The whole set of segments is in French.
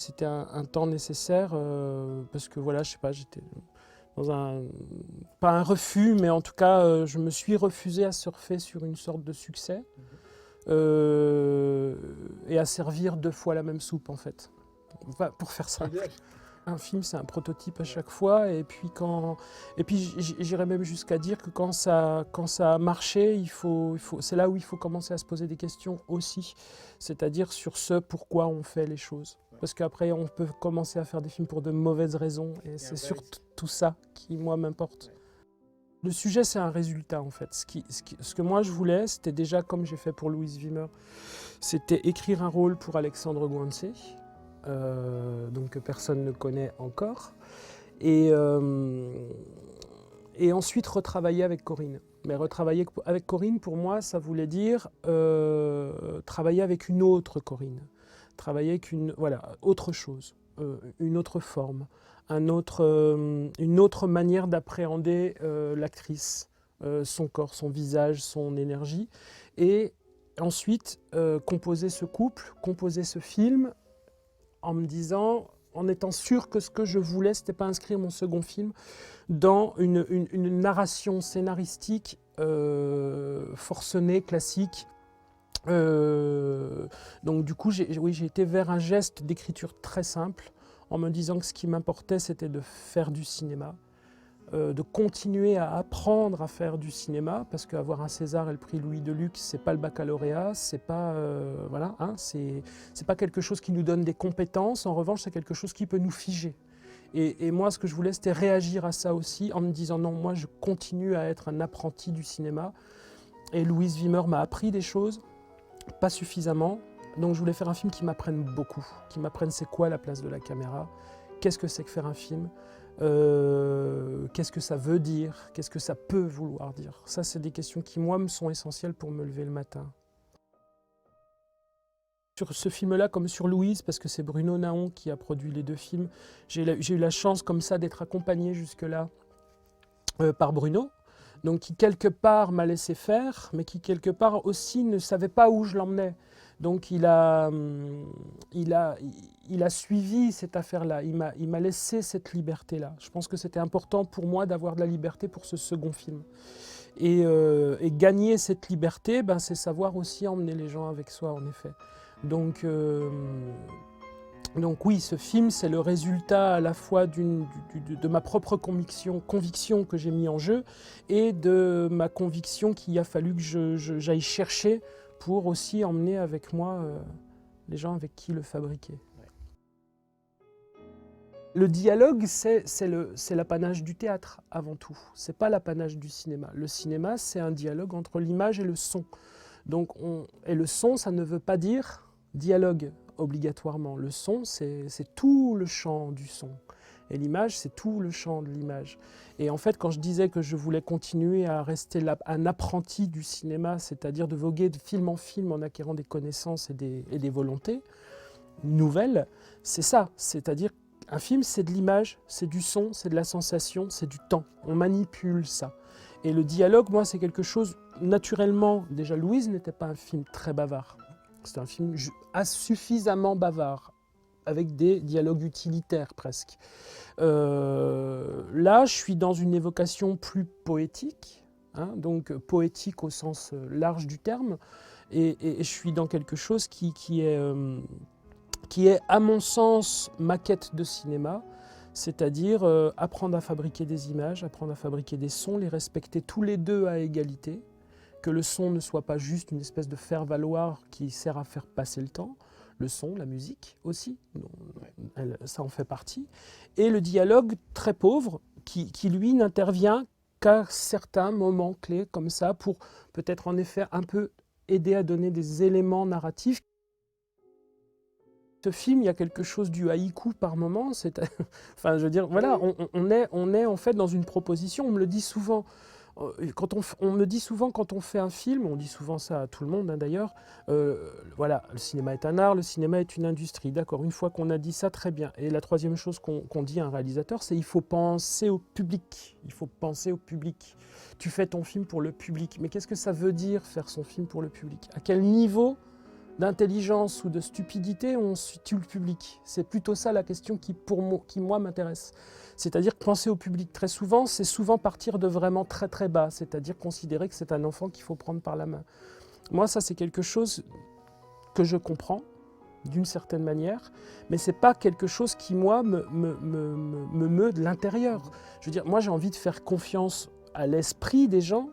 c'était un temps nécessaire parce que voilà, je sais pas, j'étais dans pas un refus, mais en tout cas, je me suis refusé à surfer sur une sorte de succès et à servir 2 fois la même soupe en fait. Enfin, pour faire simple. Un film, c'est un prototype à chaque fois, et puis j'irais même jusqu'à dire que quand ça a marché, c'est là où il faut commencer à se poser des questions aussi, c'est-à-dire sur ce pourquoi on fait les choses. Parce qu'après, on peut commencer à faire des films pour de mauvaises raisons, et c'est surtout tout ça qui, moi, m'importe. Le sujet, c'est un résultat, en fait. Ce que moi, je voulais, c'était déjà, comme j'ai fait pour Louise Wimmer, c'était écrire un rôle pour Alexandre Gouancé, donc que personne ne connaît encore, et ensuite retravailler avec Corinne. Mais retravailler avec Corinne, pour moi, ça voulait dire travailler avec une autre Corinne, travailler avec autre chose, une autre forme, une autre manière d'appréhender l'actrice, son corps, son visage, son énergie, et ensuite composer ce couple, composer ce film, en me disant, en étant sûr que ce que je voulais, c'était pas inscrire mon second film dans une narration scénaristique forcenée, classique. Donc du coup, j'ai été vers un geste d'écriture très simple, en me disant que ce qui m'importait, c'était de faire du cinéma, de continuer à apprendre à faire du cinéma, parce qu'avoir un César et le prix Louis Deluxe, c'est pas le baccalauréat, c'est pas voilà, hein, c'est pas quelque chose qui nous donne des compétences. En revanche, c'est quelque chose qui peut nous figer. Et moi, ce que je voulais, c'était réagir à ça aussi, en me disant non, moi, je continue à être un apprenti du cinéma. Et Louise Wimmer m'a appris des choses, pas suffisamment. Donc, je voulais faire un film qui m'apprenne beaucoup, qui m'apprenne c'est quoi la place de la caméra, qu'est-ce que c'est que faire un film. Qu'est-ce que ça veut dire? Qu'est-ce que ça peut vouloir dire? Ça, c'est des questions qui, moi, me sont essentielles pour me lever le matin. Sur ce film-là, comme sur Louise, parce que c'est Bruno Naon qui a produit les 2 films, j'ai eu la chance comme ça d'être accompagné jusque-là par Bruno, donc qui quelque part m'a laissé faire, mais qui quelque part aussi ne savait pas où je l'emmenais. Donc il a suivi cette affaire-là, il m'a laissé cette liberté-là. Je pense que c'était important pour moi d'avoir de la liberté pour ce second film. Et gagner cette liberté, ben, c'est savoir aussi emmener les gens avec soi, en effet. Donc oui, ce film, c'est le résultat à la fois de ma propre conviction que j'ai mis en jeu, et de ma conviction qu'il a fallu que j'aille chercher pour aussi emmener avec moi les gens avec qui le fabriquer. Le dialogue, c'est l'apanage du théâtre avant tout, c'est pas l'apanage du cinéma. Le cinéma, c'est un dialogue entre l'image et le son. Donc et le son, ça ne veut pas dire dialogue obligatoirement. Le son, c'est tout le champ du son. Et l'image, c'est tout le champ de l'image. Et en fait, quand je disais que je voulais continuer à rester un apprenti du cinéma, c'est-à-dire de voguer de film en film en acquérant des connaissances et des volontés nouvelles, c'est ça. C'est-à-dire un film, c'est de l'image, c'est du son, c'est de la sensation, c'est du temps. On manipule ça. Et le dialogue, moi, c'est quelque chose, naturellement, déjà Louise n'était pas un film très bavard. C'est un film suffisamment bavard, avec des dialogues utilitaires presque. Là, je suis dans une évocation plus poétique, hein, donc poétique au sens large du terme, et je suis dans quelque chose qui est, à mon sens, ma quête de cinéma, c'est-à-dire apprendre à fabriquer des images, apprendre à fabriquer des sons, les respecter tous les deux à égalité, que le son ne soit pas juste une espèce de faire-valoir qui sert à faire passer le temps, le son, la musique aussi, ça en fait partie, et le dialogue très pauvre qui lui n'intervient qu'à certains moments clés comme ça pour peut-être en effet un peu aider à donner des éléments narratifs. Ce film, il y a quelque chose du haïku par moment, enfin je veux dire, voilà, on est en fait dans une proposition, on me le dit souvent. On me dit souvent quand on fait un film, on dit souvent ça à tout le monde hein, d'ailleurs, voilà, le cinéma est un art, le cinéma est une industrie. D'accord, une fois qu'on a dit ça, très bien. Et la troisième chose qu'on dit à un réalisateur, c'est il faut penser au public. Il faut penser au public. Tu fais ton film pour le public. Mais qu'est-ce que ça veut dire faire son film pour le public? À quel niveau d'intelligence ou de stupidité on situe le public? C'est plutôt ça la question qui moi m'intéresse. C'est-à-dire que penser au public très souvent, c'est souvent partir de vraiment très très bas, c'est-à-dire considérer que c'est un enfant qu'il faut prendre par la main. Moi, ça c'est quelque chose que je comprends d'une certaine manière, mais c'est pas quelque chose qui moi me meut de l'intérieur. Je veux dire, moi j'ai envie de faire confiance à l'esprit des gens,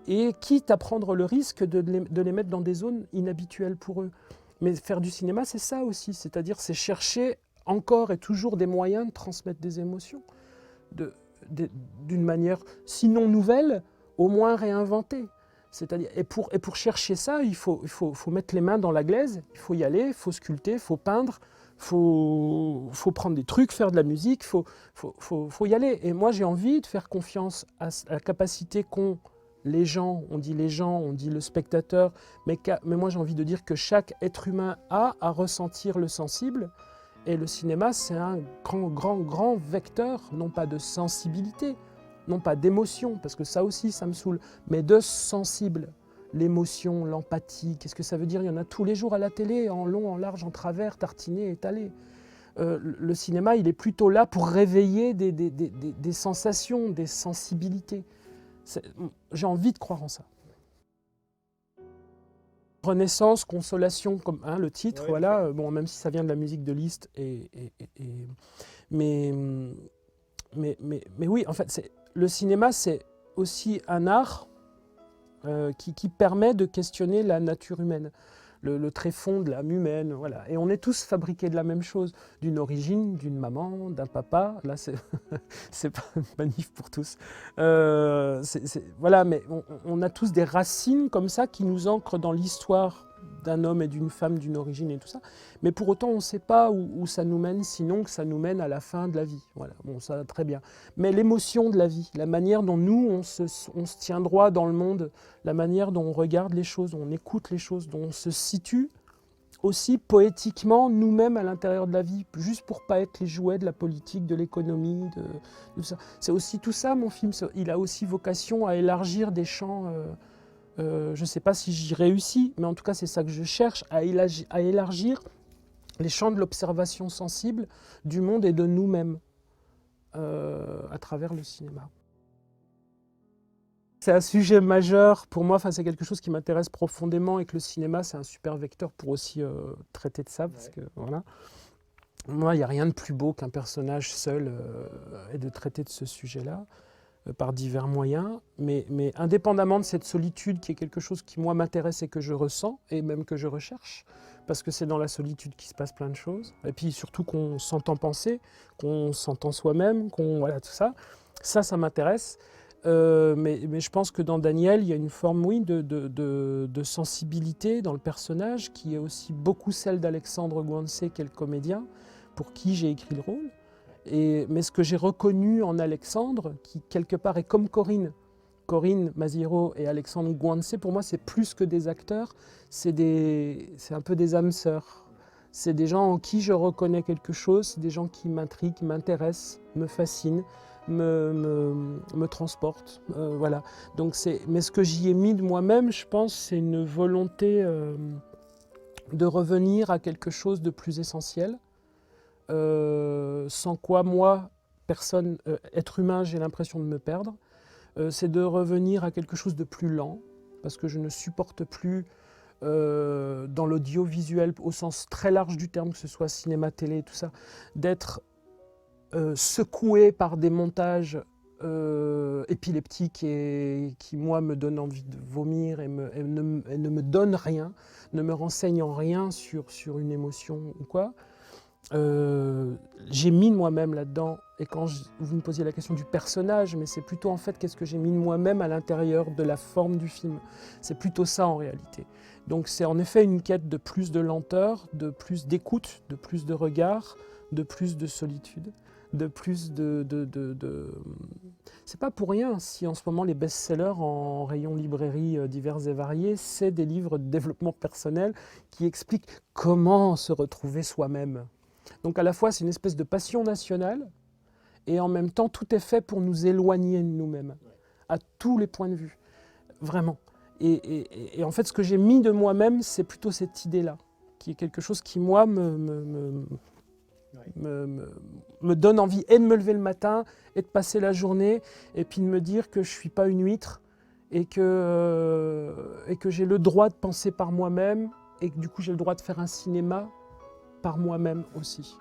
et quitte à prendre le risque de les mettre dans des zones inhabituelles pour eux. Mais faire du cinéma, c'est ça aussi, c'est-à-dire c'est chercher encore et toujours des moyens de transmettre des émotions, d'une manière sinon nouvelle, au moins réinventée. C'est-à-dire, et pour chercher ça, il faut mettre les mains dans la glaise, il faut y aller, il faut sculpter, il faut peindre, il faut prendre des trucs, faire de la musique, il faut y aller. Et moi j'ai envie de faire confiance à la capacité qu'ont les gens, on dit le spectateur, mais moi j'ai envie de dire que chaque être humain a à ressentir le sensible, et le cinéma c'est un grand vecteur, non pas de sensibilité, non pas d'émotion, parce que ça aussi ça me saoule, mais de sensible. L'émotion, l'empathie, qu'est-ce que ça veut dire? Il y en a tous les jours à la télé, en long, en large, en travers, tartiné, étalé. Le cinéma il est plutôt là pour réveiller des sensations, des sensibilités. J'ai envie de croire en ça. Renaissance, consolation, comme le titre, ouais, voilà. Bon, même si ça vient de la musique de Liszt, mais oui, en fait, le cinéma, c'est aussi un art qui permet de questionner la nature humaine, le tréfonds de l'âme humaine, voilà. Et on est tous fabriqués de la même chose, d'une origine, d'une maman, d'un papa. Là, c'est pas manif pour tous. Voilà, mais on a tous des racines comme ça qui nous ancrent dans l'histoire d'un homme et d'une femme, d'une origine et tout ça. Mais pour autant, on ne sait pas où ça nous mène, sinon que ça nous mène à la fin de la vie. Voilà, bon, ça, très bien. Mais l'émotion de la vie, la manière dont nous, on se tient droit dans le monde, la manière dont on regarde les choses, dont on écoute les choses, dont on se situe aussi poétiquement nous-mêmes à l'intérieur de la vie, juste pour ne pas être les jouets de la politique, de l'économie, de tout ça. C'est aussi tout ça, mon film. Il a aussi vocation à élargir des champs... je ne sais pas si j'y réussis, mais en tout cas, c'est ça que je cherche, à élargir les champs de l'observation sensible du monde et de nous-mêmes à travers le cinéma. C'est un sujet majeur pour moi, c'est quelque chose qui m'intéresse profondément, et que le cinéma, c'est un super vecteur pour aussi traiter de ça, parce que voilà. Moi, il n'y a rien de plus beau qu'un personnage seul et de traiter de ce sujet-là par divers moyens, mais indépendamment de cette solitude qui est quelque chose qui moi m'intéresse et que je ressens, et même que je recherche, parce que c'est dans la solitude qu'il se passe plein de choses, et puis surtout qu'on s'entend penser, qu'on s'entend soi-même, voilà, tout ça, ça m'intéresse. Mais je pense que dans Daniel, il y a une forme, oui, de sensibilité dans le personnage, qui est aussi beaucoup celle d'Alexandre Gouancé, qui est le comédien, pour qui j'ai écrit le rôle. Mais ce que j'ai reconnu en Alexandre, qui quelque part est comme Corinne Maziero et Alexandre Gouancé, pour moi c'est plus que des acteurs, c'est un peu des âmes sœurs. C'est des gens en qui je reconnais quelque chose, c'est des gens qui m'intriguent, m'intéressent, me fascinent, me transportent. Voilà. Donc mais ce que j'y ai mis de moi-même, je pense, c'est une volonté de revenir à quelque chose de plus essentiel. Sans quoi moi, être humain, j'ai l'impression de me perdre. C'est de revenir à quelque chose de plus lent, parce que je ne supporte plus, dans l'audiovisuel, au sens très large du terme, que ce soit cinéma, télé, tout ça, d'être secoué par des montages épileptiques et qui, moi, me donnent envie de vomir et ne me donnent rien, ne me renseignent en rien sur une émotion ou quoi. J'ai mis de moi-même là-dedans, et quand vous me posiez la question du personnage, mais c'est plutôt en fait qu'est-ce que j'ai mis de moi-même à l'intérieur de la forme du film. C'est plutôt ça en réalité. Donc c'est en effet une quête de plus de lenteur, de plus d'écoute, de plus de regard, de plus de solitude, de plus C'est pas pour rien si en ce moment les best-sellers en rayon librairie divers et variés, c'est des livres de développement personnel qui expliquent comment se retrouver soi-même. Donc à la fois c'est une espèce de passion nationale, et en même temps tout est fait pour nous éloigner de nous-mêmes, à tous les points de vue, vraiment. Et en fait, ce que j'ai mis de moi-même, c'est plutôt cette idée-là, qui est quelque chose qui, moi, me donne envie et de me lever le matin, et de passer la journée, et puis de me dire que je ne suis pas une huître, et que j'ai le droit de penser par moi-même, et que du coup j'ai le droit de faire un cinéma par moi-même aussi.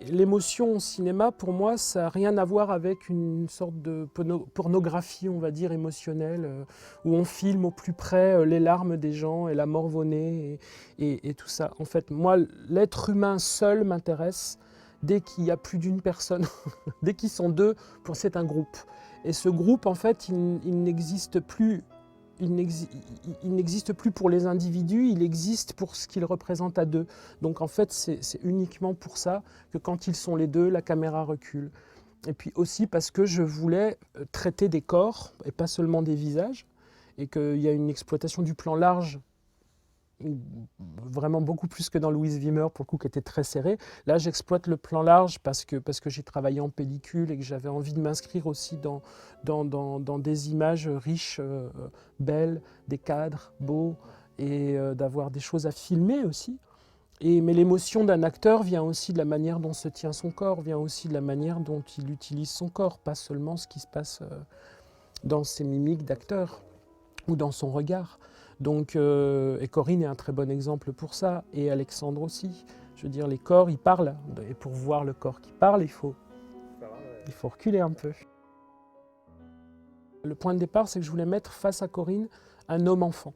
L'émotion au cinéma, pour moi, ça n'a rien à voir avec une sorte de pornographie, on va dire, émotionnelle, où on filme au plus près les larmes des gens et la mort au nez et tout ça. En fait, moi, l'être humain seul m'intéresse dès qu'il y a plus d'une personne, dès qu'ils sont deux, c'est un groupe. Et ce groupe, en fait, il n'existe plus. Il n'existe plus pour les individus, il existe pour ce qu'ils représentent à deux. Donc en fait, c'est uniquement pour ça que quand ils sont les deux, la caméra recule. Et puis aussi parce que je voulais traiter des corps et pas seulement des visages, et qu'il y a une exploitation du plan large, vraiment beaucoup plus que dans Louise Wimmer, pour le coup, qui était très serré. Là, j'exploite le plan large parce que j'ai travaillé en pellicule et que j'avais envie de m'inscrire aussi dans des images riches, belles, des cadres beaux, et d'avoir des choses à filmer aussi. Mais l'émotion d'un acteur vient aussi de la manière dont se tient son corps, vient aussi de la manière dont il utilise son corps, pas seulement ce qui se passe dans ses mimiques d'acteur ou dans son regard. Donc, et Corinne est un très bon exemple pour ça, et Alexandre aussi. Je veux dire, les corps, ils parlent, et pour voir le corps qui parle, il faut reculer un peu. Le point de départ, c'est que je voulais mettre face à Corinne un homme-enfant.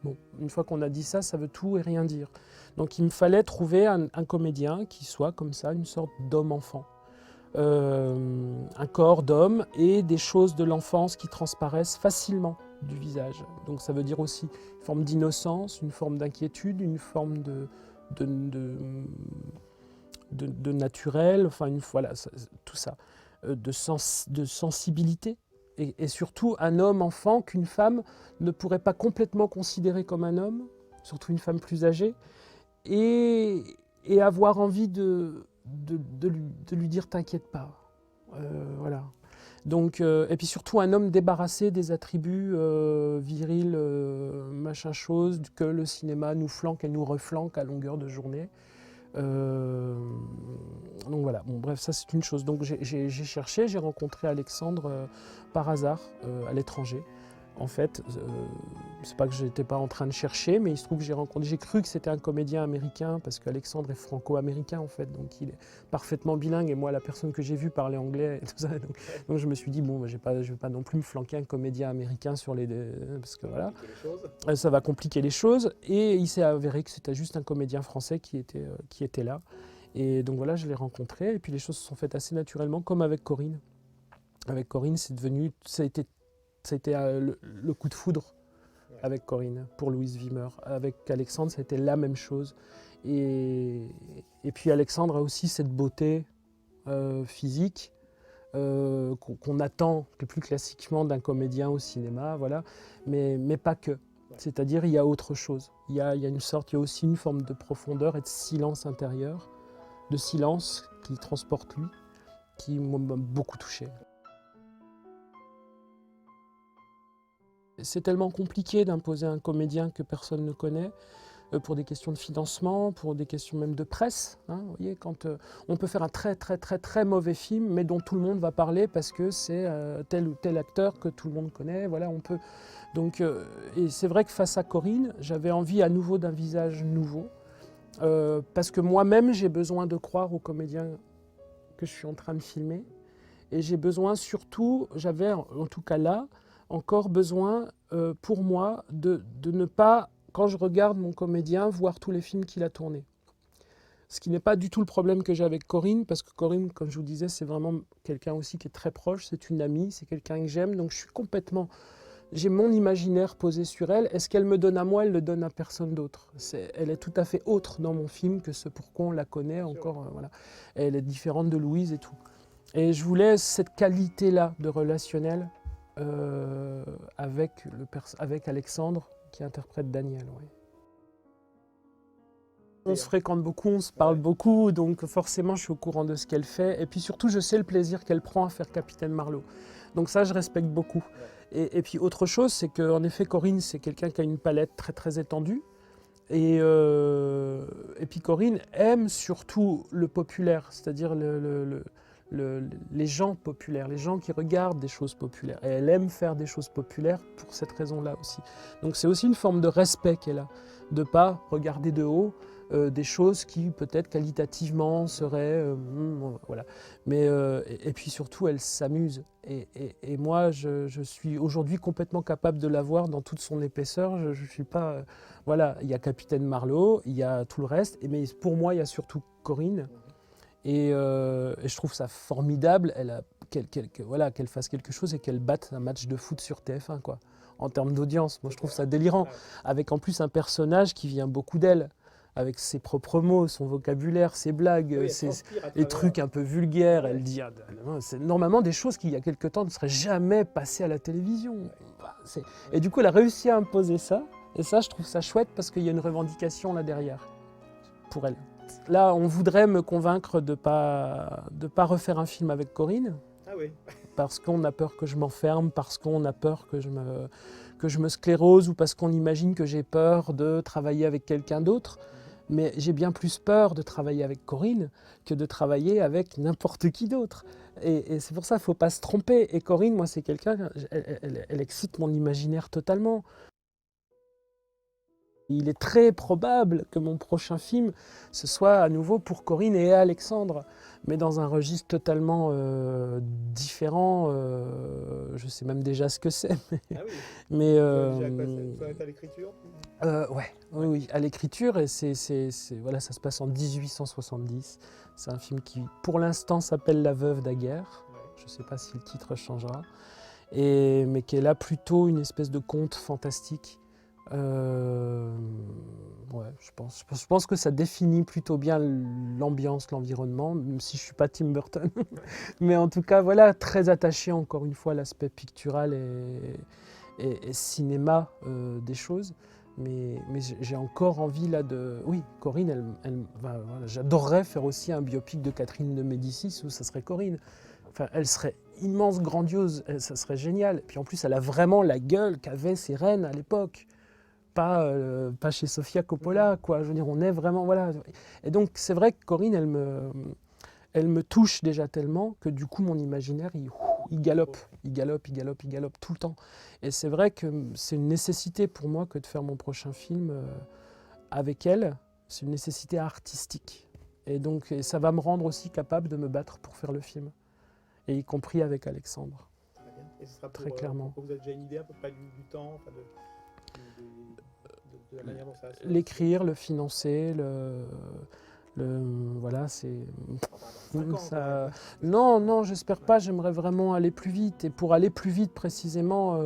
Bon, une fois qu'on a dit ça, ça veut tout et rien dire. Donc il me fallait trouver un comédien qui soit comme ça, une sorte d'homme-enfant. Un corps d'homme et des choses de l'enfance qui transparaissent facilement du visage. Donc ça veut dire aussi une forme d'innocence, une forme d'inquiétude, une forme de naturel, enfin voilà, tout ça, de sensibilité. Et surtout un homme-enfant qu'une femme ne pourrait pas complètement considérer comme un homme, surtout une femme plus âgée, et avoir envie de lui dire « t'inquiète pas ». Voilà. Donc, et puis surtout un homme débarrassé des attributs virils, machin chose, que le cinéma nous flanque et nous reflanque à longueur de journée. Donc voilà, bon, bref, ça c'est une chose. Donc j'ai cherché, j'ai rencontré Alexandre par hasard à l'étranger. En fait, c'est pas que j'étais pas en train de chercher, mais il se trouve que j'ai cru que c'était un comédien américain, parce qu'Alexandre est franco-américain en fait, donc il est parfaitement bilingue, et moi la personne que j'ai vue parlait anglais et tout ça, donc je me suis dit bon, je vais pas non plus me flanquer un comédien américain sur les parce que voilà, ça va compliquer les choses, et il s'est avéré que c'était juste un comédien français qui était là, et donc voilà, je l'ai rencontré, et puis les choses se sont faites assez naturellement, comme avec Corinne. Avec Corinne, ça a été le coup de foudre avec Corinne, pour Louise Wimmer. Avec Alexandre, ça a été la même chose. Et puis Alexandre a aussi cette beauté physique qu'on attend plus classiquement d'un comédien au cinéma, voilà. Mais pas que. C'est-à-dire, il y a autre chose. Il y a aussi une forme de profondeur et de silence intérieur, de silence qu'il transporte lui, qui m'a beaucoup touché. C'est tellement compliqué d'imposer un comédien que personne ne connaît, pour des questions de financement, pour des questions même de presse. Hein, vous voyez, quand on peut faire un très mauvais film, mais dont tout le monde va parler parce que c'est tel ou tel acteur que tout le monde connaît. Voilà, on peut. Donc, et c'est vrai que face à Corinne, j'avais envie à nouveau d'un visage nouveau, parce que moi-même j'ai besoin de croire au comédien que je suis en train de filmer, et j'ai besoin surtout, j'avais en tout cas là, encore besoin, pour moi, de ne pas, quand je regarde mon comédien, voir tous les films qu'il a tournés. Ce qui n'est pas du tout le problème que j'ai avec Corinne, parce que Corinne, comme je vous disais, c'est vraiment quelqu'un aussi qui est très proche, c'est une amie, c'est quelqu'un que j'aime, donc je suis complètement... J'ai mon imaginaire posé sur elle, et ce qu'elle me donne à moi, elle le donne à personne d'autre. Elle est tout à fait autre dans mon film que ce pourquoi on la connaît encore, voilà. Elle est différente de Louise et tout. Et je voulais cette qualité-là de relationnel, avec Alexandre qui interprète Daniel. Oui. On se fréquente beaucoup, on se parle beaucoup, donc forcément je suis au courant de ce qu'elle fait, et puis surtout je sais le plaisir qu'elle prend à faire Capitaine Marlowe. Donc ça je respecte beaucoup. Et puis autre chose, c'est qu'en effet, Corinne, c'est quelqu'un qui a une palette très très étendue. Et puis Corinne aime surtout le populaire, c'est-à-dire les gens populaires, les gens qui regardent des choses populaires. Et elle aime faire des choses populaires pour cette raison-là aussi. Donc c'est aussi une forme de respect qu'elle a, de ne pas regarder de haut des choses qui peut-être qualitativement seraient... voilà. Mais, et puis surtout, elle s'amuse. Et moi, je suis aujourd'hui complètement capable de la voir dans toute son épaisseur. Je ne suis pas... voilà, il y a Capitaine Marlowe, il y a tout le reste, mais pour moi, il y a surtout Corinne. Et je trouve ça formidable qu'elle fasse quelque chose et qu'elle batte un match de foot sur TF1, quoi, en termes d'audience. Moi, je trouve ça délirant. Avec en plus un personnage qui vient beaucoup d'elle, avec ses propres mots, son vocabulaire, ses blagues, les trucs un peu vulgaires. Elle dit c'est normalement des choses qui, il y a quelque temps, ne seraient jamais passées à la télévision. Et du coup, elle a réussi à imposer ça. Et ça, je trouve ça chouette parce qu'il y a une revendication là derrière, pour elle. Là, on voudrait me convaincre de pas refaire un film avec Corinne. Ah oui. Parce qu'on a peur que je m'enferme, parce qu'on a peur que je me sclérose, ou parce qu'on imagine que j'ai peur de travailler avec quelqu'un d'autre. Mais j'ai bien plus peur de travailler avec Corinne que de travailler avec n'importe qui d'autre. Et c'est pour ça qu'il ne faut pas se tromper. Et Corinne, moi, c'est quelqu'un, elle excite mon imaginaire totalement. Il est très probable que mon prochain film, ce soit à nouveau pour Corinne et Alexandre, mais dans un registre totalement différent. Je sais même déjà ce que c'est. Ah oui. Mais ça va être à l'écriture oui, à l'écriture. Et voilà, ça se passe en 1870. C'est un film qui, pour l'instant, s'appelle La Veuve Daguerre. Ouais. Je ne sais pas si le titre changera. Mais qui est là plutôt une espèce de conte fantastique. Ouais, je pense que ça définit plutôt bien l'ambiance, l'environnement, même si je ne suis pas Tim Burton. Mais en tout cas, voilà, très attaché encore une fois à l'aspect pictural et cinéma des choses. Mais j'ai encore envie là de... Oui, Corinne, voilà, j'adorerais faire aussi un biopic de Catherine de Médicis où ça serait Corinne. Enfin, elle serait immense, grandiose, ça serait génial. Et puis en plus, elle a vraiment la gueule qu'avaient ces reines à l'époque. Pas chez Sofia Coppola, quoi. Je veux dire, on est vraiment... Voilà. Et donc, c'est vrai que Corinne, elle me touche déjà tellement que du coup, mon imaginaire, il galope tout le temps. Et c'est vrai que c'est une nécessité pour moi que de faire mon prochain film avec elle. C'est une nécessité artistique. Et donc, ça va me rendre aussi capable de me battre pour faire le film. Et y compris avec Alexandre. Très bien. Et ce sera très clairement. Vous avez déjà une idée à peu près du temps, enfin de la manière dont ça va se... L'écrire, le financer, voilà, c'est... Ça... Non, j'espère pas, j'aimerais vraiment aller plus vite. Et pour aller plus vite, précisément,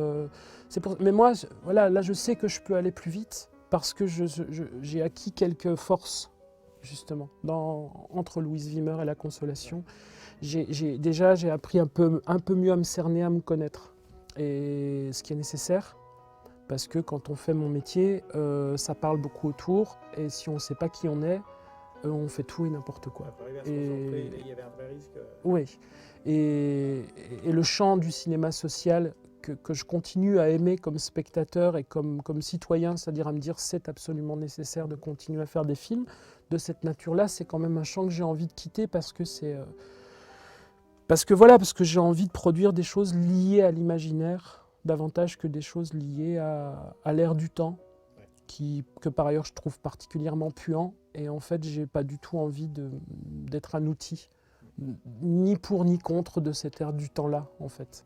mais moi, voilà, là, je sais que je peux aller plus vite parce que j'ai acquis quelques forces, justement, entre Louise Wimmer et La Consolation. J'ai appris un peu mieux à me cerner, à me connaître. Et ce qui est nécessaire, parce que quand on fait mon métier, ça parle beaucoup autour, et si on ne sait pas qui on est, on fait tout et n'importe quoi. Il y avait un vrai risque. Oui, et le champ du cinéma social que je continue à aimer comme spectateur et comme citoyen, c'est-à-dire à me dire c'est absolument nécessaire de continuer à faire des films de cette nature-là, c'est quand même un champ que j'ai envie de quitter parce que parce que j'ai envie de produire des choses liées à l'imaginaire davantage que des choses liées à l'ère du temps, que par ailleurs je trouve particulièrement puant. Et en fait, j'ai pas du tout envie d'être un outil, ni pour ni contre de cette ère du temps-là, en fait.